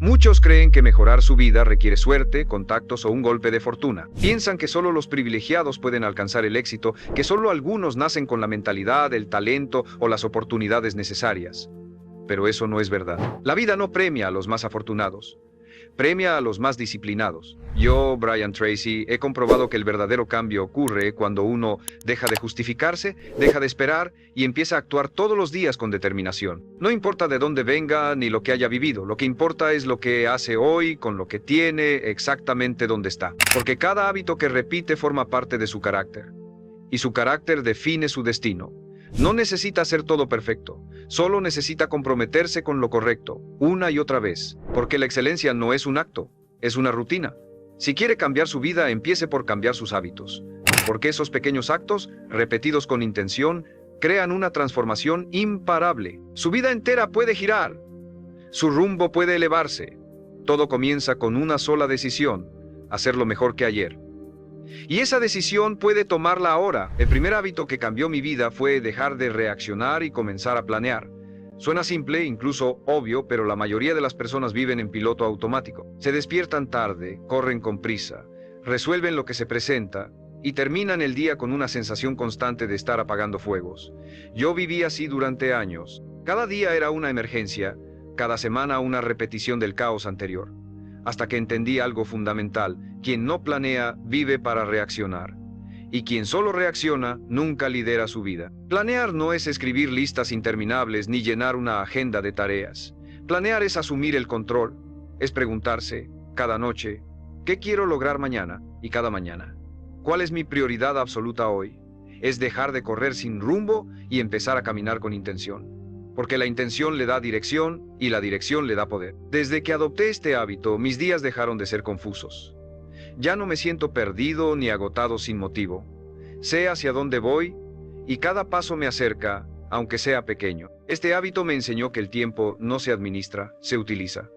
Muchos creen que mejorar su vida requiere suerte, contactos o un golpe de fortuna. Piensan que solo los privilegiados pueden alcanzar el éxito, que solo algunos nacen con la mentalidad, el talento o las oportunidades necesarias. Pero eso no es verdad. La vida no premia a los más afortunados, premia a los más disciplinados. Yo, Brian Tracy, he comprobado que el verdadero cambio ocurre cuando uno deja de justificarse, deja de esperar y empieza a actuar todos los días con determinación. No importa de dónde venga ni lo que haya vivido, lo que importa es lo que hace hoy con lo que tiene exactamente donde está. Porque cada hábito que repite forma parte de su carácter. Y su carácter define su destino. No necesita hacer todo perfecto, solo necesita comprometerse con lo correcto, una y otra vez, porque la excelencia no es un acto, es una rutina. Si quiere cambiar su vida, empiece por cambiar sus hábitos, porque esos pequeños actos, repetidos con intención, crean una transformación imparable. Su vida entera puede girar, su rumbo puede elevarse. Todo comienza con una sola decisión, hacerlo mejor que ayer. Y esa decisión puede tomarla ahora. El primer hábito que cambió mi vida fue dejar de reaccionar y comenzar a planear. Suena simple, incluso obvio, pero la mayoría de las personas viven en piloto automático. Se despiertan tarde, corren con prisa, resuelven lo que se presenta y terminan el día con una sensación constante de estar apagando fuegos. Yo viví así durante años. Cada día era una emergencia, cada semana una repetición del caos anterior. Hasta que entendí algo fundamental: quien no planea, vive para reaccionar. Y quien solo reacciona, nunca lidera su vida. Planear no es escribir listas interminables ni llenar una agenda de tareas. Planear es asumir el control, es preguntarse, cada noche, ¿qué quiero lograr mañana? Y cada mañana, ¿cuál es mi prioridad absoluta hoy? Es dejar de correr sin rumbo y empezar a caminar con intención. Porque la intención le da dirección y la dirección le da poder. Desde que adopté este hábito, mis días dejaron de ser confusos. Ya no me siento perdido ni agotado sin motivo. Sé hacia dónde voy y cada paso me acerca, aunque sea pequeño. Este hábito me enseñó que el tiempo no se administra, se utiliza.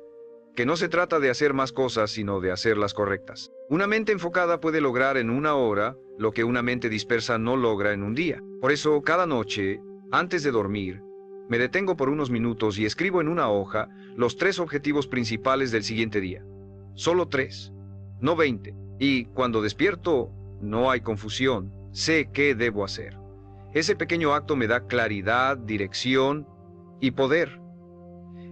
Que no se trata de hacer más cosas, sino de hacerlas correctas. Una mente enfocada puede lograr en una hora lo que una mente dispersa no logra en un día. Por eso, cada noche, antes de dormir, me detengo por unos minutos y escribo en una hoja los 3 objetivos principales del siguiente día. Solo 3, no 20. Y cuando despierto, no hay confusión, sé qué debo hacer. Ese pequeño acto me da claridad, dirección y poder.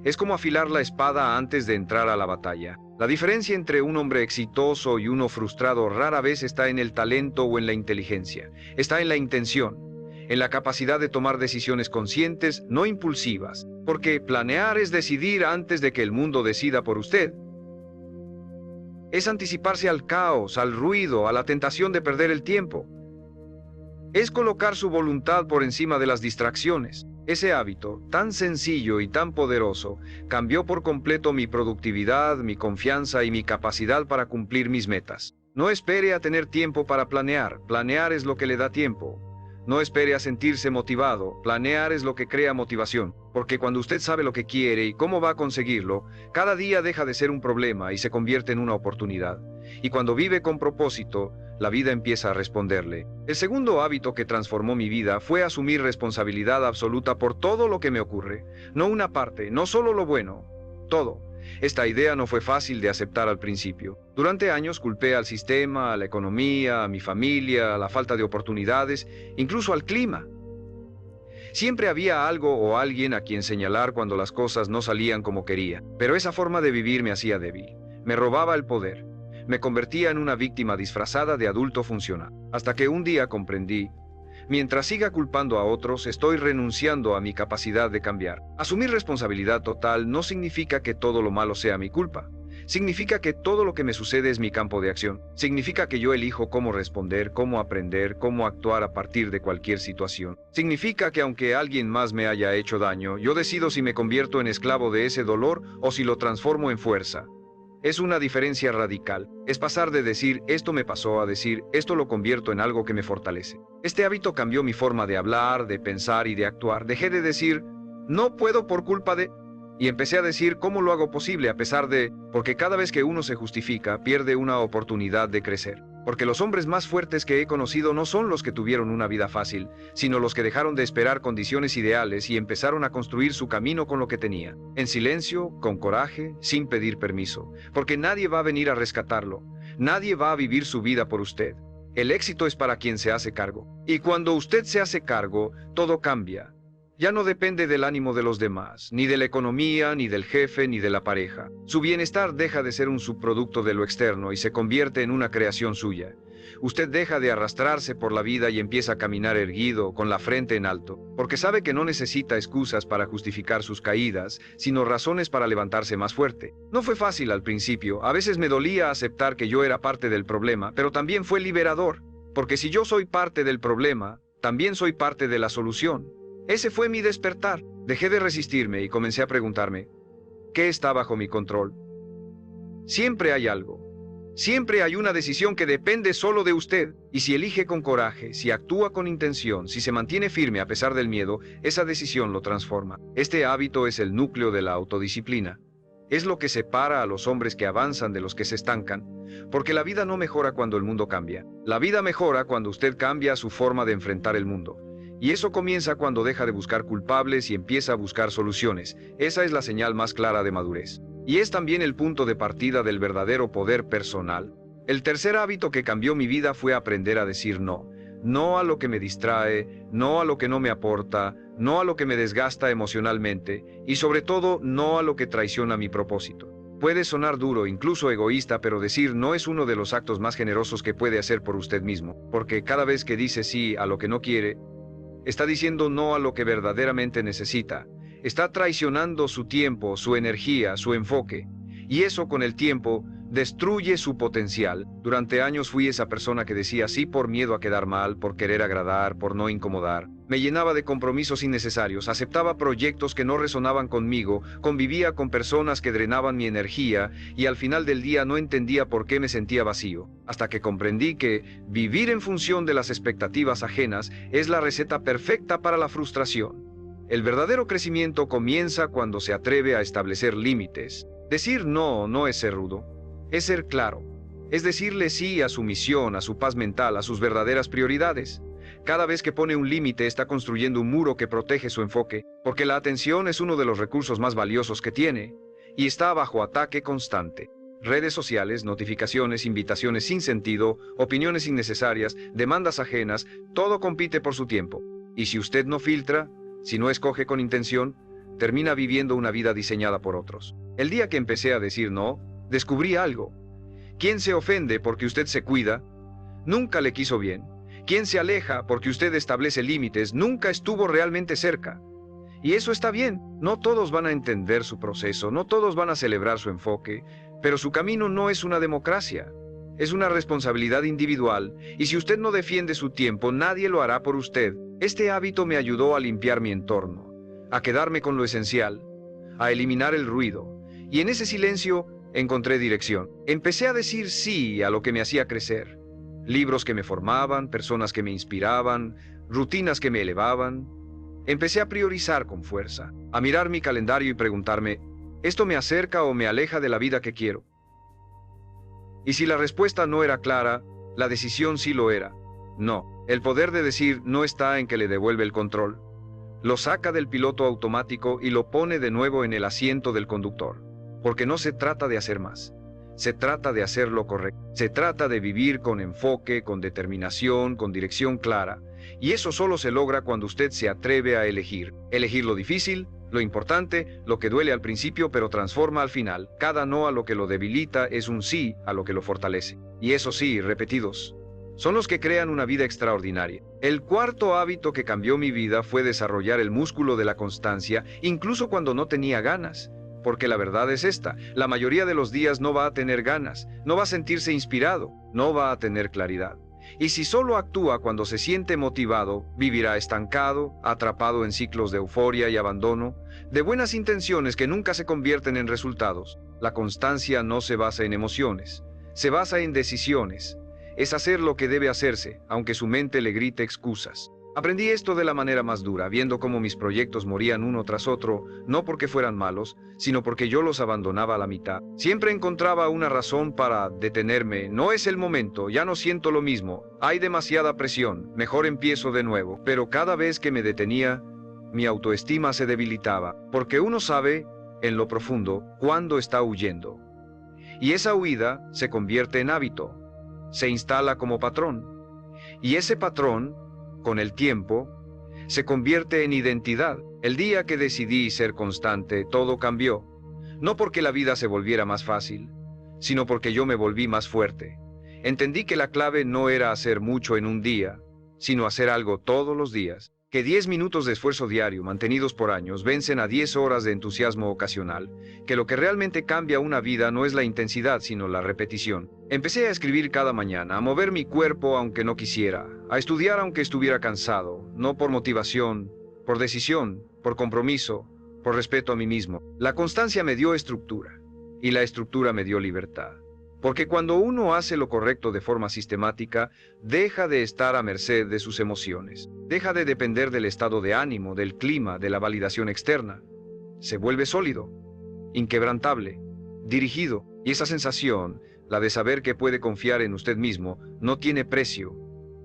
Es como afilar la espada antes de entrar a la batalla. La diferencia entre un hombre exitoso y uno frustrado rara vez está en el talento o en la inteligencia. Está en la intención, en la capacidad de tomar decisiones conscientes, no impulsivas. Porque planear es decidir antes de que el mundo decida por usted. Es anticiparse al caos, al ruido, a la tentación de perder el tiempo. Es colocar su voluntad por encima de las distracciones. Ese hábito, tan sencillo y tan poderoso, cambió por completo mi productividad, mi confianza y mi capacidad para cumplir mis metas. No espere a tener tiempo para planear. Planear es lo que le da tiempo. No espere a sentirse motivado. Planear es lo que crea motivación. Porque cuando usted sabe lo que quiere y cómo va a conseguirlo, cada día deja de ser un problema y se convierte en una oportunidad. Y cuando vive con propósito, la vida empieza a responderle. El segundo hábito que transformó mi vida fue asumir responsabilidad absoluta por todo lo que me ocurre. No una parte, no solo lo bueno, todo. Esta idea no fue fácil de aceptar al principio. Durante años culpé al sistema, a la economía, a mi familia, a la falta de oportunidades, incluso al clima. Siempre había algo o alguien a quien señalar cuando las cosas no salían como quería. Pero esa forma de vivir me hacía débil. Me robaba el poder. Me convertía en una víctima disfrazada de adulto funcional. Hasta que un día comprendí: mientras siga culpando a otros, estoy renunciando a mi capacidad de cambiar. Asumir responsabilidad total no significa que todo lo malo sea mi culpa. Significa que todo lo que me sucede es mi campo de acción. Significa que yo elijo cómo responder, cómo aprender, cómo actuar a partir de cualquier situación. Significa que aunque alguien más me haya hecho daño, yo decido si me convierto en esclavo de ese dolor o si lo transformo en fuerza. Es una diferencia radical. Es pasar de decir esto me pasó a decir esto lo convierto en algo que me fortalece. Este hábito cambió mi forma de hablar, de pensar y de actuar. Dejé de decir no puedo por culpa de... y empecé a decir cómo lo hago posible a pesar de... porque cada vez que uno se justifica, pierde una oportunidad de crecer. Porque los hombres más fuertes que he conocido no son los que tuvieron una vida fácil, sino los que dejaron de esperar condiciones ideales y empezaron a construir su camino con lo que tenía, en silencio, con coraje, sin pedir permiso, porque nadie va a venir a rescatarlo, nadie va a vivir su vida por usted. El éxito es para quien se hace cargo. Y cuando usted se hace cargo, todo cambia. Ya no depende del ánimo de los demás, ni de la economía, ni del jefe, ni de la pareja. Su bienestar deja de ser un subproducto de lo externo y se convierte en una creación suya. Usted deja de arrastrarse por la vida y empieza a caminar erguido, con la frente en alto, porque sabe que no necesita excusas para justificar sus caídas, sino razones para levantarse más fuerte. No fue fácil al principio, a veces me dolía aceptar que yo era parte del problema, pero también fue liberador, porque si yo soy parte del problema, también soy parte de la solución. Ese fue mi despertar. Dejé de resistirme y comencé a preguntarme, ¿qué está bajo mi control? Siempre hay algo. Siempre hay una decisión que depende solo de usted. Y si elige con coraje, si actúa con intención, si se mantiene firme a pesar del miedo, esa decisión lo transforma. Este hábito es el núcleo de la autodisciplina. Es lo que separa a los hombres que avanzan de los que se estancan. Porque la vida no mejora cuando el mundo cambia. La vida mejora cuando usted cambia su forma de enfrentar el mundo. Y eso comienza cuando deja de buscar culpables y empieza a buscar soluciones. Esa es la señal más clara de madurez. Y es también el punto de partida del verdadero poder personal. El tercer hábito que cambió mi vida fue aprender a decir no. No a lo que me distrae, no a lo que no me aporta, no a lo que me desgasta emocionalmente y sobre todo no a lo que traiciona mi propósito. Puede sonar duro, incluso egoísta, pero decir no es uno de los actos más generosos que puede hacer por usted mismo, porque cada vez que dice sí a lo que no quiere, está diciendo no a lo que verdaderamente necesita. Está traicionando su tiempo, su energía, su enfoque. Y eso con el tiempo destruye su potencial. Durante años fui esa persona que decía sí por miedo a quedar mal, por querer agradar, por no incomodar. Me llenaba de compromisos innecesarios, aceptaba proyectos que no resonaban conmigo, convivía con personas que drenaban mi energía y al final del día no entendía por qué me sentía vacío. Hasta que comprendí que vivir en función de las expectativas ajenas es la receta perfecta para la frustración. El verdadero crecimiento comienza cuando se atreve a establecer límites. Decir no no es ser rudo, es ser claro. Es decirle sí a su misión, a su paz mental, a sus verdaderas prioridades. Cada vez que pone un límite está construyendo un muro que protege su enfoque, porque la atención es uno de los recursos más valiosos que tiene, y está bajo ataque constante. Redes sociales, notificaciones, invitaciones sin sentido, opiniones innecesarias, demandas ajenas, todo compite por su tiempo. Y si usted no filtra, si no escoge con intención, termina viviendo una vida diseñada por otros. El día que empecé a decir no, descubrí algo. ¿Quién se ofende porque usted se cuida? Nunca le quiso bien. ¿Quién se aleja porque usted establece límites? Nunca estuvo realmente cerca. Y eso está bien. No todos van a entender su proceso, no todos van a celebrar su enfoque, pero su camino no es una democracia. Es una responsabilidad individual, y si usted no defiende su tiempo, nadie lo hará por usted. Este hábito me ayudó a limpiar mi entorno, a quedarme con lo esencial, a eliminar el ruido, y en ese silencio encontré dirección. Empecé a decir sí a lo que me hacía crecer. Libros que me formaban, personas que me inspiraban, rutinas que me elevaban. Empecé a priorizar con fuerza, a mirar mi calendario y preguntarme, ¿esto me acerca o me aleja de la vida que quiero? Y si la respuesta no era clara, la decisión sí lo era. No, el poder de decir no está en que le devuelve el control. Lo saca del piloto automático y lo pone de nuevo en el asiento del conductor. Porque no se trata de hacer más. Se trata de hacer lo correcto. Se trata de vivir con enfoque, con determinación, con dirección clara. Y eso solo se logra cuando usted se atreve a elegir. Elegir lo difícil, lo importante, lo que duele al principio pero transforma al final. Cada no a lo que lo debilita es un sí a lo que lo fortalece. Y esos sí, repetidos, son los que crean una vida extraordinaria. El cuarto hábito que cambió mi vida fue desarrollar el músculo de la constancia, incluso cuando no tenía ganas. Porque la verdad es esta, la mayoría de los días no va a tener ganas, no va a sentirse inspirado, no va a tener claridad. Y si solo actúa cuando se siente motivado, vivirá estancado, atrapado en ciclos de euforia y abandono, de buenas intenciones que nunca se convierten en resultados. La constancia no se basa en emociones, se basa en decisiones. Es hacer lo que debe hacerse, aunque su mente le grite excusas. Aprendí esto de la manera más dura, viendo cómo mis proyectos morían uno tras otro, no porque fueran malos, sino porque yo los abandonaba a la mitad. Siempre encontraba una razón para detenerme. No es el momento, ya no siento lo mismo, hay demasiada presión, mejor empiezo de nuevo. Pero cada vez que me detenía, mi autoestima se debilitaba, porque uno sabe, en lo profundo, cuándo está huyendo. Y esa huida se convierte en hábito, se instala como patrón. Y ese patrón, con el tiempo, se convierte en identidad. El día que decidí ser constante, todo cambió. No porque la vida se volviera más fácil, sino porque yo me volví más fuerte. Entendí que la clave no era hacer mucho en un día, sino hacer algo todos los días. Que 10 minutos de esfuerzo diario mantenidos por años vencen a 10 horas de entusiasmo ocasional, que lo que realmente cambia una vida no es la intensidad sino la repetición. Empecé a escribir cada mañana, a mover mi cuerpo aunque no quisiera, a estudiar aunque estuviera cansado, no por motivación, por decisión, por compromiso, por respeto a mí mismo. La constancia me dio estructura, y la estructura me dio libertad. Porque cuando uno hace lo correcto de forma sistemática, deja de estar a merced de sus emociones, deja de depender del estado de ánimo, del clima, de la validación externa. Se vuelve sólido, inquebrantable, dirigido, y esa sensación, la de saber que puede confiar en usted mismo, no tiene precio.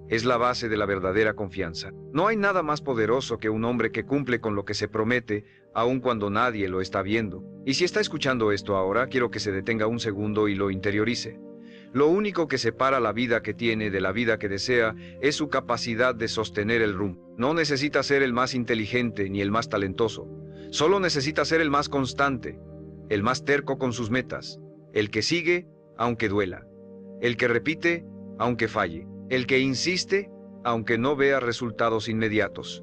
Es la base de la verdadera confianza. No hay nada más poderoso que un hombre que cumple con lo que se promete, aun cuando nadie lo está viendo. Y si está escuchando esto ahora, quiero que se detenga un segundo y lo interiorice. Lo único que separa la vida que tiene de la vida que desea es su capacidad de sostener el rumbo. No necesita ser el más inteligente ni el más talentoso. Solo necesita ser el más constante, el más terco con sus metas, el que sigue aunque duela, el que repite aunque falle, el que insiste aunque no vea resultados inmediatos.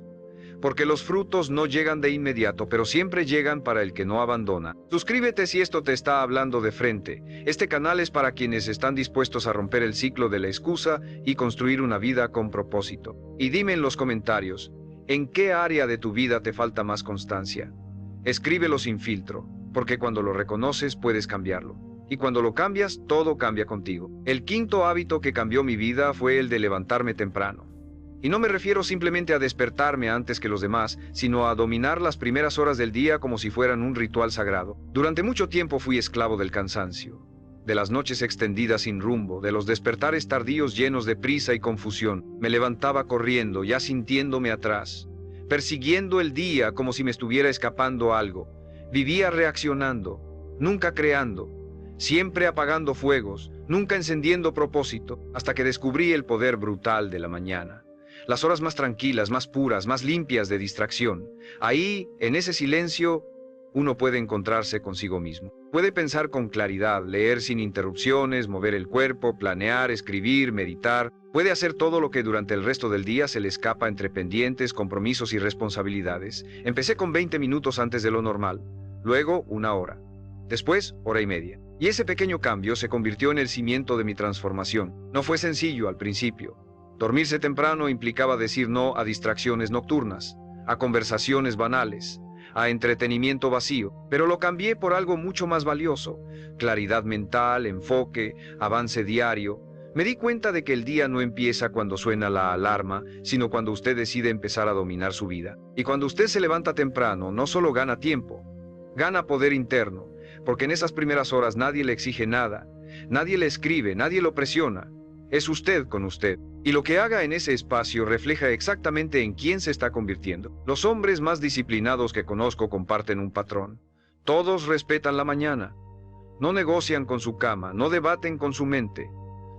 Porque los frutos no llegan de inmediato, pero siempre llegan para el que no abandona. Suscríbete si esto te está hablando de frente. Este canal es para quienes están dispuestos a romper el ciclo de la excusa y construir una vida con propósito. Y dime en los comentarios, ¿en qué área de tu vida te falta más constancia? Escríbelo sin filtro, porque cuando lo reconoces puedes cambiarlo. Y cuando lo cambias, todo cambia contigo. El quinto hábito que cambió mi vida fue el de levantarme temprano. Y no me refiero simplemente a despertarme antes que los demás, sino a dominar las primeras horas del día como si fueran un ritual sagrado. Durante mucho tiempo fui esclavo del cansancio, de las noches extendidas sin rumbo, de los despertares tardíos llenos de prisa y confusión. Me levantaba corriendo, ya sintiéndome atrás, persiguiendo el día como si me estuviera escapando algo. Vivía reaccionando, nunca creando, siempre apagando fuegos, nunca encendiendo propósito, hasta que descubrí el poder brutal de la mañana. Las horas más tranquilas, más puras, más limpias de distracción. Ahí, en ese silencio, uno puede encontrarse consigo mismo. Puede pensar con claridad, leer sin interrupciones, mover el cuerpo, planear, escribir, meditar. Puede hacer todo lo que durante el resto del día se le escapa entre pendientes, compromisos y responsabilidades. Empecé con 20 minutos antes de lo normal, luego 1 hora, después 1 hora y media. Y ese pequeño cambio se convirtió en el cimiento de mi transformación. No fue sencillo al principio. Dormirse temprano implicaba decir no a distracciones nocturnas, a conversaciones banales, a entretenimiento vacío, pero lo cambié por algo mucho más valioso: claridad mental, enfoque, avance diario. Me di cuenta de que el día no empieza cuando suena la alarma, sino cuando usted decide empezar a dominar su vida. Y cuando usted se levanta temprano, no solo gana tiempo, gana poder interno, porque en esas primeras horas nadie le exige nada, nadie le escribe, nadie lo presiona. Es usted con usted. Y lo que haga en ese espacio refleja exactamente en quién se está convirtiendo. Los hombres más disciplinados que conozco comparten un patrón. Todos respetan la mañana. No negocian con su cama, no debaten con su mente.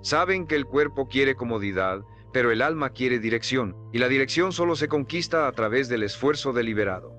Saben que el cuerpo quiere comodidad, pero el alma quiere dirección. Y la dirección solo se conquista a través del esfuerzo deliberado.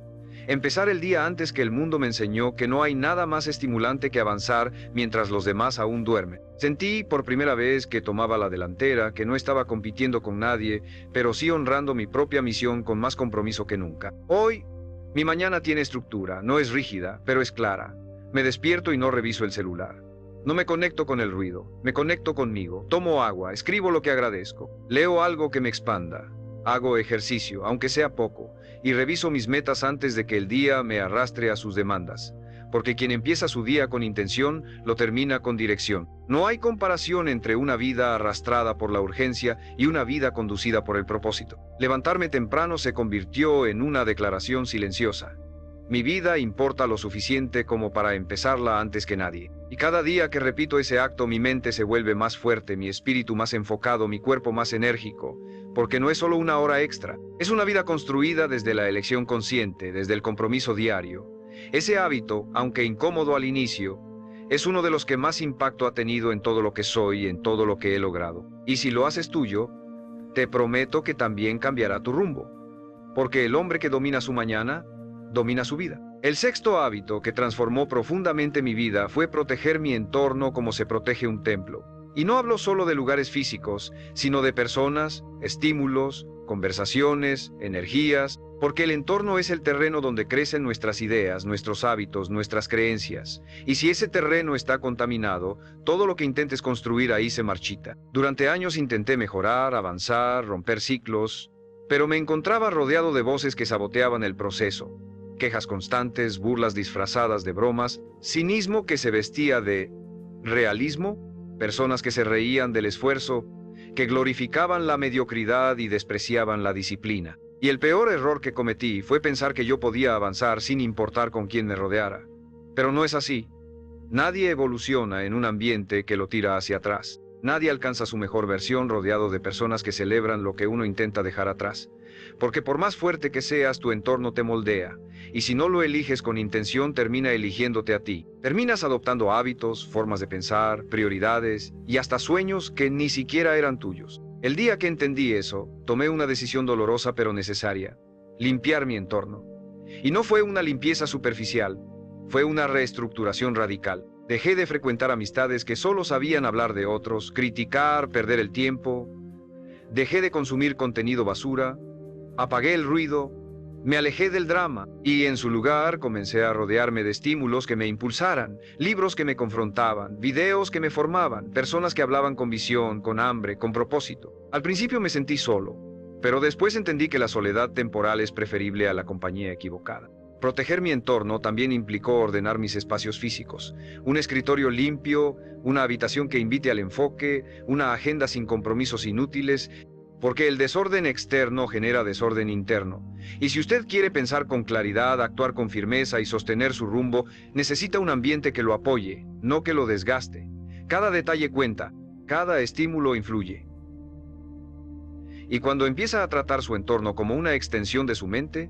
Empezar el día antes que el mundo me enseñó que no hay nada más estimulante que avanzar mientras los demás aún duermen. Sentí por primera vez que tomaba la delantera, que no estaba compitiendo con nadie, pero sí honrando mi propia misión con más compromiso que nunca. Hoy, mi mañana tiene estructura, no es rígida, pero es clara. Me despierto y no reviso el celular. No me conecto con el ruido, me conecto conmigo, tomo agua, escribo lo que agradezco, leo algo que me expanda. Hago ejercicio, aunque sea poco, y reviso mis metas antes de que el día me arrastre a sus demandas. porque quien empieza su día con intención, lo termina con dirección. No hay comparación entre una vida arrastrada por la urgencia y una vida conducida por el propósito. Levantarme temprano se convirtió en una declaración silenciosa. Mi vida importa lo suficiente como para empezarla antes que nadie. Y cada día que repito ese acto, mi mente se vuelve más fuerte, mi espíritu más enfocado, mi cuerpo más enérgico, porque no es solo una hora extra, es una vida construida desde la elección consciente, desde el compromiso diario. Ese hábito, aunque incómodo al inicio, es uno de los que más impacto ha tenido en todo lo que soy, en todo lo que he logrado. Y si lo haces tuyo, te prometo que también cambiará tu rumbo, porque el hombre que domina su mañana, domina su vida. El sexto hábito que transformó profundamente mi vida fue proteger mi entorno como se protege un templo. Y no hablo solo de lugares físicos, sino de personas, estímulos, conversaciones, energías, porque el entorno es el terreno donde crecen nuestras ideas, nuestros hábitos, nuestras creencias. Y si ese terreno está contaminado, todo lo que intentes construir ahí se marchita. Durante años intenté mejorar, avanzar, romper ciclos, pero me encontraba rodeado de voces que saboteaban el proceso. Quejas constantes, burlas disfrazadas de bromas, cinismo que se vestía de realismo, personas que se reían del esfuerzo, que glorificaban la mediocridad y despreciaban la disciplina. Y el peor error que cometí fue pensar que yo podía avanzar sin importar con quién me rodeara. Pero no es así. Nadie evoluciona en un ambiente que lo tira hacia atrás. Nadie alcanza su mejor versión rodeado de personas que celebran lo que uno intenta dejar atrás. Porque por más fuerte que seas, tu entorno te moldea. Y si no lo eliges con intención, termina eligiéndote a ti. Terminas adoptando hábitos, formas de pensar, prioridades y hasta sueños que ni siquiera eran tuyos. El día que entendí eso, tomé una decisión dolorosa pero necesaria: limpiar mi entorno. Y no fue una limpieza superficial, fue una reestructuración radical. Dejé de frecuentar amistades que solo sabían hablar de otros, criticar, perder el tiempo. Dejé de consumir contenido basura, apagué el ruido, me alejé del drama y en su lugar comencé a rodearme de estímulos que me impulsaran, libros que me confrontaban, videos que me formaban, personas que hablaban con visión, con hambre, con propósito. Al principio me sentí solo, pero después entendí que la soledad temporal es preferible a la compañía equivocada. Proteger mi entorno también implicó ordenar mis espacios físicos, un escritorio limpio, una habitación que invite al enfoque, una agenda sin compromisos inútiles, porque el desorden externo genera desorden interno. Y si usted quiere pensar con claridad, actuar con firmeza y sostener su rumbo, necesita un ambiente que lo apoye, no que lo desgaste. Cada detalle cuenta, cada estímulo influye. Y cuando empieza a tratar su entorno como una extensión de su mente,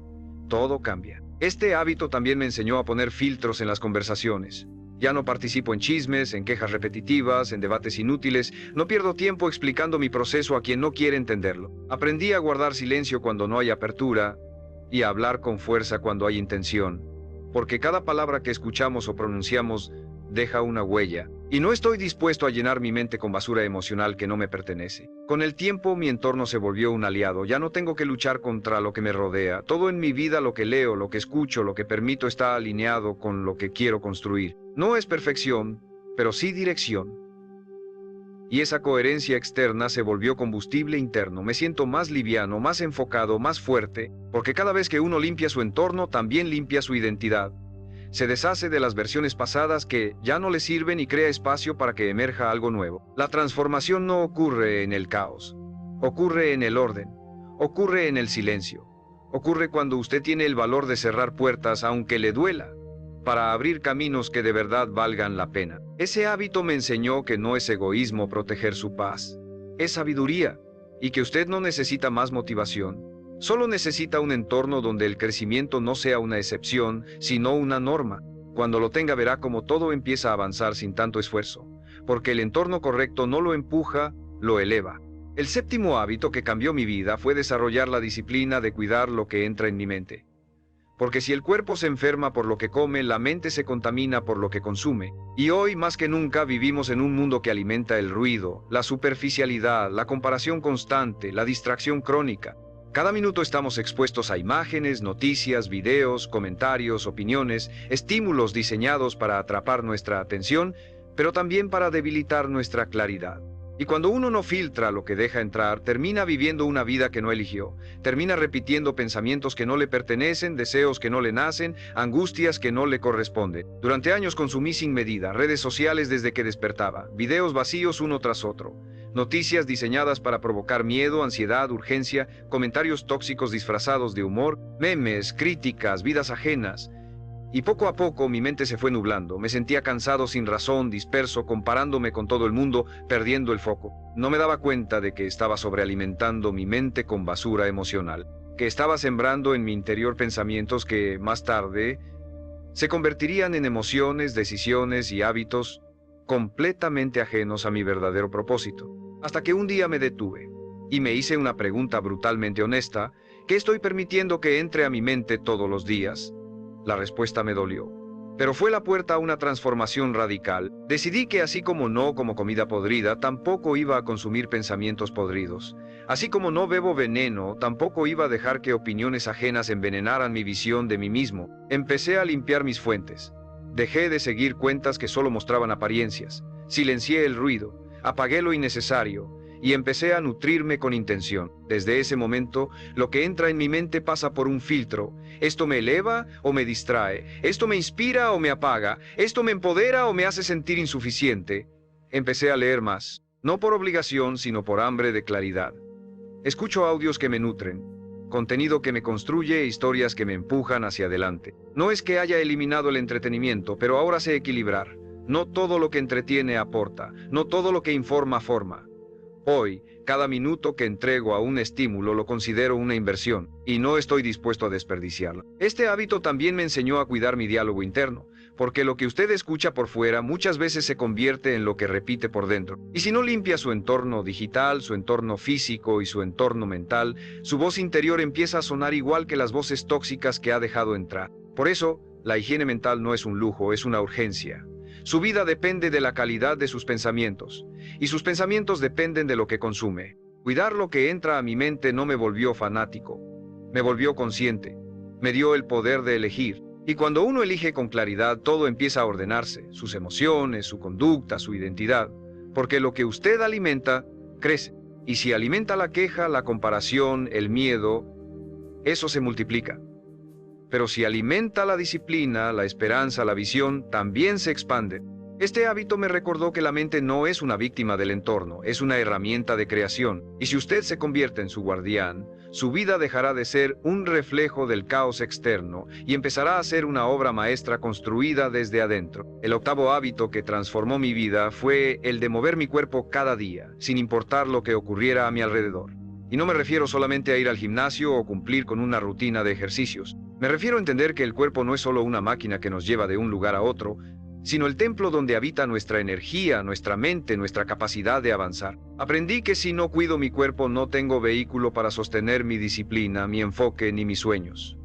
todo cambia. Este hábito también me enseñó a poner filtros en las conversaciones. Ya no participo en chismes, en quejas repetitivas, en debates inútiles. No pierdo tiempo explicando mi proceso a quien no quiere entenderlo. Aprendí a guardar silencio cuando no hay apertura y a hablar con fuerza cuando hay intención. Porque cada palabra que escuchamos o pronunciamos deja una huella. Y no estoy dispuesto a llenar mi mente con basura emocional que no me pertenece. Con el tiempo mi entorno se volvió un aliado. Ya no tengo que luchar contra lo que me rodea. Todo en mi vida, lo que leo, lo que escucho, lo que permito, está alineado con lo que quiero construir. No es perfección, pero sí dirección. Y esa coherencia externa se volvió combustible interno. Me siento más liviano, más enfocado, más fuerte, porque cada vez que uno limpia su entorno, también limpia su identidad. Se deshace de las versiones pasadas que ya no le sirven y crea espacio para que emerja algo nuevo. La transformación no ocurre en el caos, ocurre en el orden, ocurre en el silencio, ocurre cuando usted tiene el valor de cerrar puertas aunque le duela, para abrir caminos que de verdad valgan la pena. Ese hábito me enseñó que no es egoísmo proteger su paz, es sabiduría, y que usted no necesita más motivación. Solo necesita un entorno donde el crecimiento no sea una excepción, sino una norma. Cuando lo tenga verá cómo todo empieza a avanzar sin tanto esfuerzo, porque el entorno correcto no lo empuja, lo eleva. El séptimo hábito que cambió mi vida fue desarrollar la disciplina de cuidar lo que entra en mi mente. Porque si el cuerpo se enferma por lo que come, la mente se contamina por lo que consume. Y hoy más que nunca vivimos en un mundo que alimenta el ruido, la superficialidad, la comparación constante, la distracción crónica. Cada minuto estamos expuestos a imágenes, noticias, videos, comentarios, opiniones, estímulos diseñados para atrapar nuestra atención, pero también para debilitar nuestra claridad. Y cuando uno no filtra lo que deja entrar, termina viviendo una vida que no eligió. Termina repitiendo pensamientos que no le pertenecen, deseos que no le nacen, angustias que no le corresponden. Durante años consumí sin medida redes sociales desde que despertaba, videos vacíos uno tras otro, noticias diseñadas para provocar miedo, ansiedad, urgencia, comentarios tóxicos disfrazados de humor, memes, críticas, vidas ajenas. Y poco a poco mi mente se fue nublando, me sentía cansado sin razón, disperso, comparándome con todo el mundo, perdiendo el foco. No me daba cuenta de que estaba sobrealimentando mi mente con basura emocional, que estaba sembrando en mi interior pensamientos que, más tarde, se convertirían en emociones, decisiones y hábitos completamente ajenos a mi verdadero propósito. Hasta que un día me detuve y me hice una pregunta brutalmente honesta: ¿qué estoy permitiendo que entre a mi mente todos los días? La respuesta me dolió, pero fue la puerta a una transformación radical. Decidí que así como no como comida podrida, tampoco iba a consumir pensamientos podridos. Así como no bebo veneno, tampoco iba a dejar que opiniones ajenas envenenaran mi visión de mí mismo. Empecé a limpiar mis fuentes. Dejé de seguir cuentas que solo mostraban apariencias. Silencié el ruido, apagué lo innecesario y empecé a nutrirme con intención. Desde ese momento, lo que entra en mi mente pasa por un filtro. Esto me eleva o me distrae. Esto me inspira o me apaga. Esto me empodera o me hace sentir insuficiente. Empecé a leer más, no por obligación, sino por hambre de claridad. Escucho audios que me nutren, contenido que me construye, historias que me empujan hacia adelante. No es que haya eliminado el entretenimiento, pero ahora sé equilibrar. No todo lo que entretiene aporta, no todo lo que informa forma. Hoy, cada minuto que entrego a un estímulo lo considero una inversión, y no estoy dispuesto a desperdiciarla. Este hábito también me enseñó a cuidar mi diálogo interno, porque lo que usted escucha por fuera muchas veces se convierte en lo que repite por dentro. Y si no limpia su entorno digital, su entorno físico y su entorno mental, su voz interior empieza a sonar igual que las voces tóxicas que ha dejado entrar. Por eso, la higiene mental no es un lujo, es una urgencia. Su vida depende de la calidad de sus pensamientos, y sus pensamientos dependen de lo que consume. Cuidar lo que entra a mi mente no me volvió fanático, me volvió consciente, me dio el poder de elegir. Y cuando uno elige con claridad, todo empieza a ordenarse, sus emociones, su conducta, su identidad, porque lo que usted alimenta, crece. Y si alimenta la queja, la comparación, el miedo, eso se multiplica. Pero si alimenta la disciplina, la esperanza, la visión, también se expande. Este hábito me recordó que la mente no es una víctima del entorno, es una herramienta de creación. Y si usted se convierte en su guardián, su vida dejará de ser un reflejo del caos externo y empezará a ser una obra maestra construida desde adentro. El octavo hábito que transformó mi vida fue el de mover mi cuerpo cada día, sin importar lo que ocurriera a mi alrededor. Y no me refiero solamente a ir al gimnasio o cumplir con una rutina de ejercicios. Me refiero a entender que el cuerpo no es solo una máquina que nos lleva de un lugar a otro, sino el templo donde habita nuestra energía, nuestra mente, nuestra capacidad de avanzar. Aprendí que si no cuido mi cuerpo, no tengo vehículo para sostener mi disciplina, mi enfoque ni mis sueños.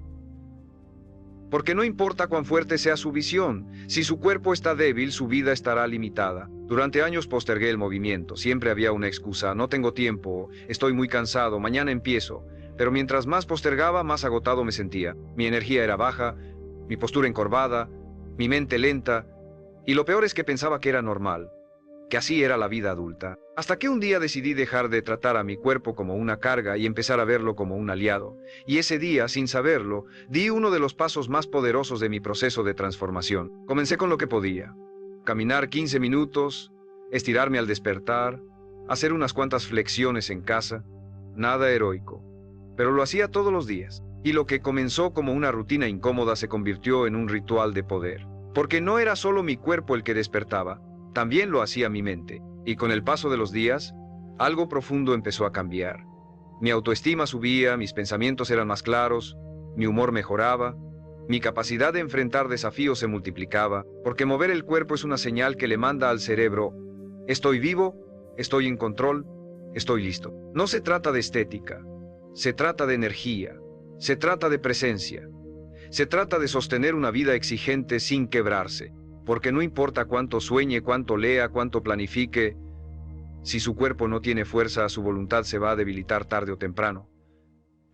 Porque no importa cuán fuerte sea su visión, si su cuerpo está débil, su vida estará limitada. Durante años postergué el movimiento, siempre había una excusa: no tengo tiempo, estoy muy cansado, mañana empiezo. Pero mientras más postergaba, más agotado me sentía. Mi energía era baja, mi postura encorvada, mi mente lenta, y lo peor es que pensaba que era normal, que así era la vida adulta. Hasta que un día decidí dejar de tratar a mi cuerpo como una carga y empezar a verlo como un aliado. Y ese día, sin saberlo, di uno de los pasos más poderosos de mi proceso de transformación. Comencé con lo que podía: caminar 15 minutos, estirarme al despertar, hacer unas cuantas flexiones en casa. Nada heroico, pero lo hacía todos los días. Y lo que comenzó como una rutina incómoda se convirtió en un ritual de poder. Porque no era solo mi cuerpo el que despertaba, también lo hacía mi mente. Y con el paso de los días, algo profundo empezó a cambiar. Mi autoestima subía, mis pensamientos eran más claros, mi humor mejoraba, mi capacidad de enfrentar desafíos se multiplicaba, porque mover el cuerpo es una señal que le manda al cerebro: estoy vivo, estoy en control, estoy listo. No se trata de estética, se trata de energía, se trata de presencia, se trata de sostener una vida exigente sin quebrarse. Porque no importa cuánto sueñe, cuánto lea, cuánto planifique, si su cuerpo no tiene fuerza, su voluntad se va a debilitar tarde o temprano.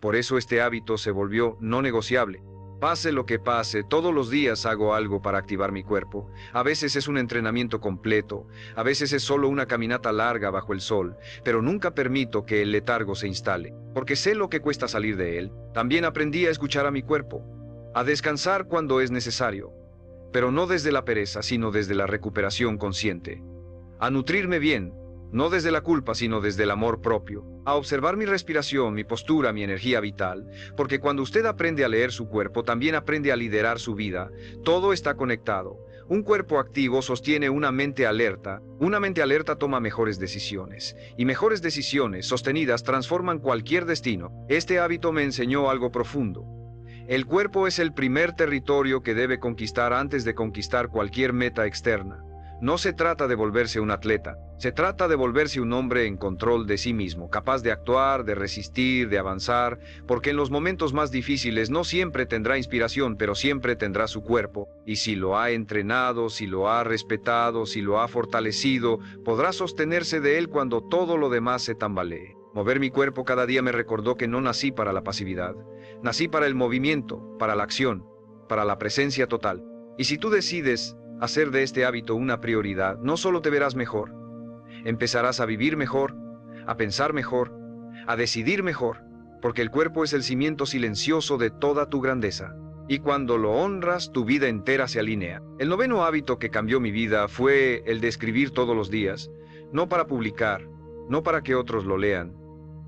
Por eso este hábito se volvió no negociable. Pase lo que pase, todos los días hago algo para activar mi cuerpo. A veces es un entrenamiento completo, a veces es solo una caminata larga bajo el sol, pero nunca permito que el letargo se instale, porque sé lo que cuesta salir de él. También aprendí a escuchar a mi cuerpo, a descansar cuando es necesario, pero no desde la pereza, sino desde la recuperación consciente. A nutrirme bien, no desde la culpa, sino desde el amor propio. A observar mi respiración, mi postura, mi energía vital, porque cuando usted aprende a leer su cuerpo, también aprende a liderar su vida. Todo está conectado. Un cuerpo activo sostiene una mente alerta. Una mente alerta toma mejores decisiones. Y mejores decisiones, sostenidas, transforman cualquier destino. Este hábito me enseñó algo profundo. El cuerpo es el primer territorio que debe conquistar antes de conquistar cualquier meta externa. No se trata de volverse un atleta, se trata de volverse un hombre en control de sí mismo, capaz de actuar, de resistir, de avanzar, porque en los momentos más difíciles no siempre tendrá inspiración, pero siempre tendrá su cuerpo, y si lo ha entrenado, si lo ha respetado, si lo ha fortalecido, podrá sostenerse de él cuando todo lo demás se tambalee. Mover mi cuerpo cada día me recordó que no nací para la pasividad, nací para el movimiento, para la acción, para la presencia total. Y si tú decides hacer de este hábito una prioridad, no solo te verás mejor, empezarás a vivir mejor, a pensar mejor, a decidir mejor, porque el cuerpo es el cimiento silencioso de toda tu grandeza. Y cuando lo honras, tu vida entera se alinea. El noveno hábito que cambió mi vida fue el de escribir todos los días, no para publicar, no para que otros lo lean.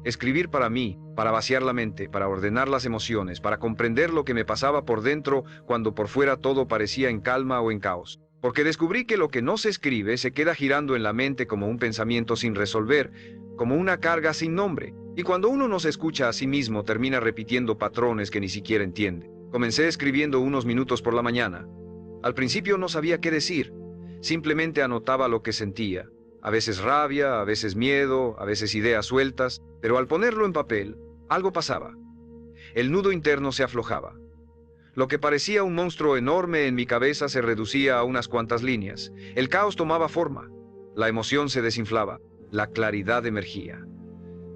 Escribir para mí, para vaciar la mente, para ordenar las emociones, para comprender lo que me pasaba por dentro cuando por fuera todo parecía en calma o en caos. Porque descubrí que lo que no se escribe se queda girando en la mente como un pensamiento sin resolver, como una carga sin nombre. Y cuando uno no se escucha a sí mismo, termina repitiendo patrones que ni siquiera entiende. Comencé escribiendo unos minutos por la mañana. Al principio no sabía qué decir, simplemente anotaba lo que sentía. A veces rabia, a veces miedo, a veces ideas sueltas, pero al ponerlo en papel, algo pasaba. El nudo interno se aflojaba. Lo que parecía un monstruo enorme en mi cabeza se reducía a unas cuantas líneas. El caos tomaba forma. La emoción se desinflaba. La claridad emergía.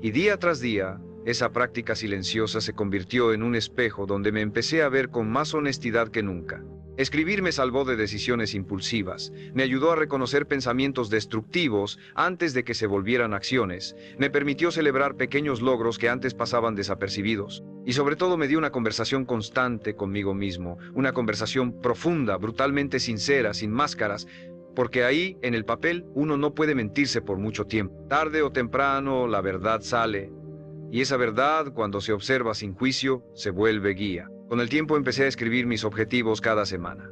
Y día tras día, esa práctica silenciosa se convirtió en un espejo donde me empecé a ver con más honestidad que nunca. Escribir me salvó de decisiones impulsivas, me ayudó a reconocer pensamientos destructivos antes de que se volvieran acciones, me permitió celebrar pequeños logros que antes pasaban desapercibidos, y sobre todo me dio una conversación constante conmigo mismo, una conversación profunda, brutalmente sincera, sin máscaras, porque ahí, en el papel, uno no puede mentirse por mucho tiempo. Tarde o temprano, la verdad sale, y esa verdad, cuando se observa sin juicio, se vuelve guía. Con el tiempo empecé a escribir mis objetivos cada semana,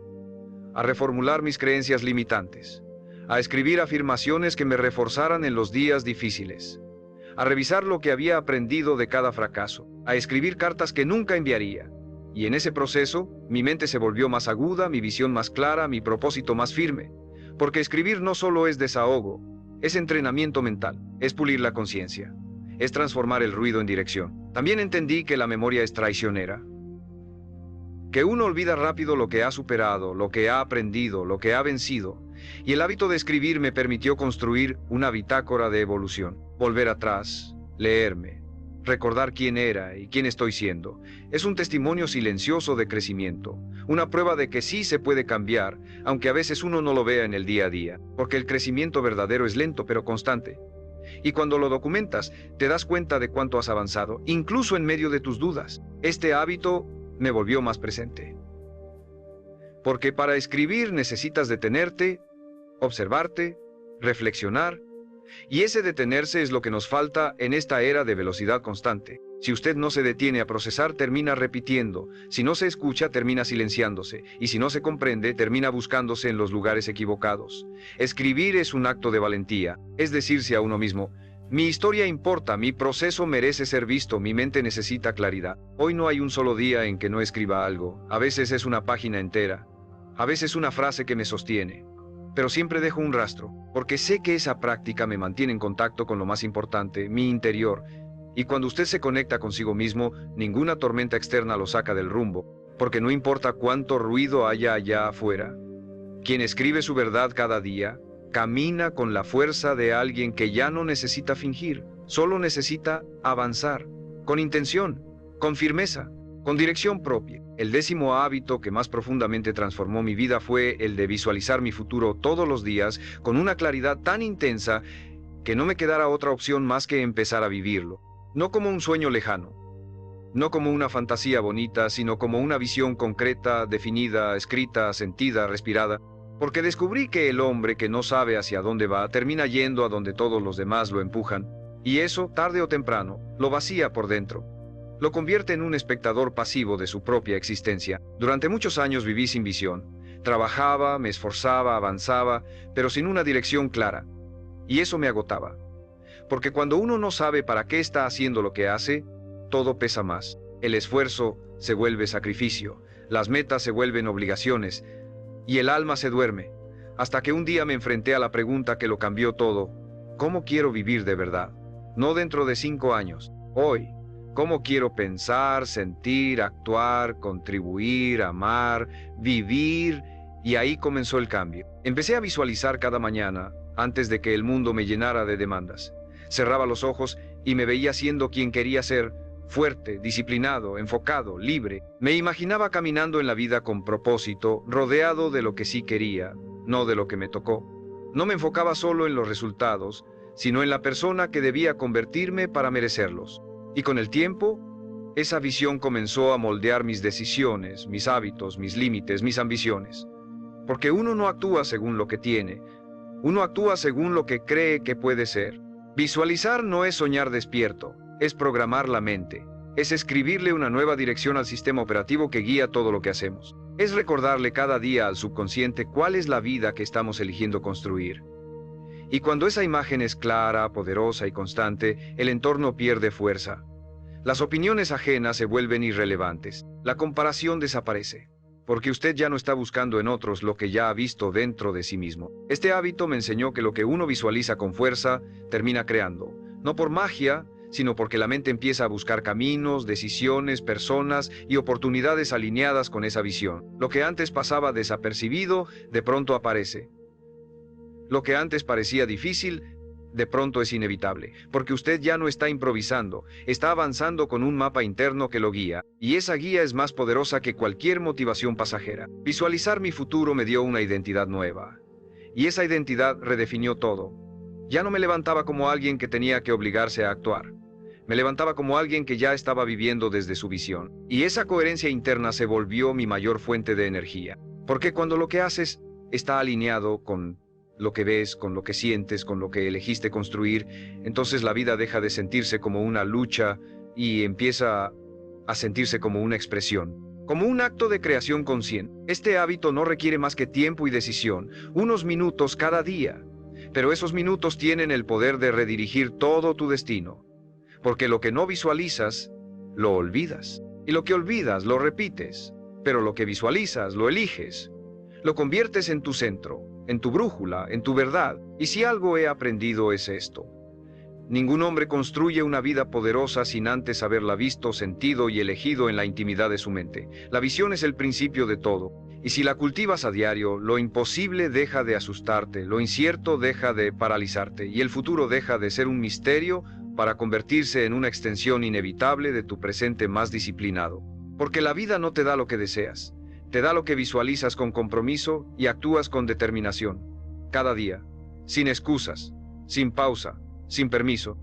a reformular mis creencias limitantes, a escribir afirmaciones que me reforzaran en los días difíciles, a revisar lo que había aprendido de cada fracaso, a escribir cartas que nunca enviaría. Y en ese proceso, mi mente se volvió más aguda, mi visión más clara, mi propósito más firme. Porque escribir no solo es desahogo, es entrenamiento mental, es pulir la conciencia, es transformar el ruido en dirección. También entendí que la memoria es traicionera, que uno olvida rápido lo que ha superado, lo que ha aprendido, lo que ha vencido, y el hábito de escribir me permitió construir una bitácora de evolución, volver atrás, leerme, recordar quién era y quién estoy siendo. Es un testimonio silencioso de crecimiento, una prueba de que sí se puede cambiar, aunque a veces uno no lo vea en el día a día, porque el crecimiento verdadero es lento pero constante. Y cuando lo documentas, te das cuenta de cuánto has avanzado, incluso en medio de tus dudas. Este hábito me volvió más presente. Porque para escribir necesitas detenerte, observarte, reflexionar, y ese detenerse es lo que nos falta en esta era de velocidad constante. Si usted no se detiene a procesar, termina repitiendo. Si no se escucha, termina silenciándose. Y si no se comprende, termina buscándose en los lugares equivocados. Escribir es un acto de valentía, es decirse a uno mismo: mi historia importa, mi proceso merece ser visto, mi mente necesita claridad. Hoy no hay un solo día en que no escriba algo. A veces es una página entera, a veces una frase que me sostiene. Pero siempre dejo un rastro, porque sé que esa práctica me mantiene en contacto con lo más importante, mi interior. Y cuando usted se conecta consigo mismo, ninguna tormenta externa lo saca del rumbo, porque no importa cuánto ruido haya allá afuera. Quien escribe su verdad cada día, camina con la fuerza de alguien que ya no necesita fingir, solo necesita avanzar, con intención, con firmeza. Con dirección propia. El 10º hábito que más profundamente transformó mi vida fue el de visualizar mi futuro todos los días con una claridad tan intensa que no me quedara otra opción más que empezar a vivirlo. No como un sueño lejano, no como una fantasía bonita, sino como una visión concreta, definida, escrita, sentida, respirada. Porque descubrí que el hombre que no sabe hacia dónde va termina yendo a donde todos los demás lo empujan. Y eso, tarde o temprano, lo vacía por dentro. Lo convierte en un espectador pasivo de su propia existencia. Durante muchos años viví sin visión. Trabajaba, me esforzaba, avanzaba, pero sin una dirección clara. Y eso me agotaba. Porque cuando uno no sabe para qué está haciendo lo que hace, todo pesa más. El esfuerzo se vuelve sacrificio, las metas se vuelven obligaciones, y el alma se duerme, hasta que un día me enfrenté a la pregunta que lo cambió todo. ¿Cómo quiero vivir de verdad? No dentro de 5 años, hoy. ¿Cómo quiero pensar, sentir, actuar, contribuir, amar, vivir? Y ahí comenzó el cambio. Empecé a visualizar cada mañana, antes de que el mundo me llenara de demandas. Cerraba los ojos y me veía siendo quien quería ser, fuerte, disciplinado, enfocado, libre. Me imaginaba caminando en la vida con propósito, rodeado de lo que sí quería, no de lo que me tocó. No me enfocaba solo en los resultados, sino en la persona que debía convertirme para merecerlos. Y con el tiempo, esa visión comenzó a moldear mis decisiones, mis hábitos, mis límites, mis ambiciones. Porque uno no actúa según lo que tiene, uno actúa según lo que cree que puede ser. Visualizar no es soñar despierto, es programar la mente, es escribirle una nueva dirección al sistema operativo que guía todo lo que hacemos. Es recordarle cada día al subconsciente cuál es la vida que estamos eligiendo construir. Y cuando esa imagen es clara, poderosa y constante, el entorno pierde fuerza. Las opiniones ajenas se vuelven irrelevantes, la comparación desaparece. Porque usted ya no está buscando en otros lo que ya ha visto dentro de sí mismo. Este hábito me enseñó que lo que uno visualiza con fuerza, termina creando. No por magia, sino porque la mente empieza a buscar caminos, decisiones, personas y oportunidades alineadas con esa visión. Lo que antes pasaba desapercibido, de pronto aparece. Lo que antes parecía difícil, de pronto es inevitable, porque usted ya no está improvisando, está avanzando con un mapa interno que lo guía, y esa guía es más poderosa que cualquier motivación pasajera. Visualizar mi futuro me dio una identidad nueva, y esa identidad redefinió todo. Ya no me levantaba como alguien que tenía que obligarse a actuar, me levantaba como alguien que ya estaba viviendo desde su visión, y esa coherencia interna se volvió mi mayor fuente de energía, porque cuando lo que haces está alineado con lo que ves, con lo que sientes, con lo que elegiste construir, entonces la vida deja de sentirse como una lucha y empieza a sentirse como una expresión, como un acto de creación consciente. Este hábito no requiere más que tiempo y decisión, unos minutos cada día, pero esos minutos tienen el poder de redirigir todo tu destino, porque lo que no visualizas, lo olvidas, y lo que olvidas, lo repites, pero lo que visualizas, lo eliges, lo conviertes en tu centro, en tu brújula, en tu verdad. Y si algo he aprendido es esto: ningún hombre construye una vida poderosa sin antes haberla visto, sentido y elegido en la intimidad de su mente. La visión es el principio de todo, y si la cultivas a diario, lo imposible deja de asustarte, lo incierto deja de paralizarte, y el futuro deja de ser un misterio para convertirse en una extensión inevitable de tu presente más disciplinado. Porque la vida no te da lo que deseas, te da lo que visualizas con compromiso y actúas con determinación. Cada día, sin excusas, sin pausa, sin permiso.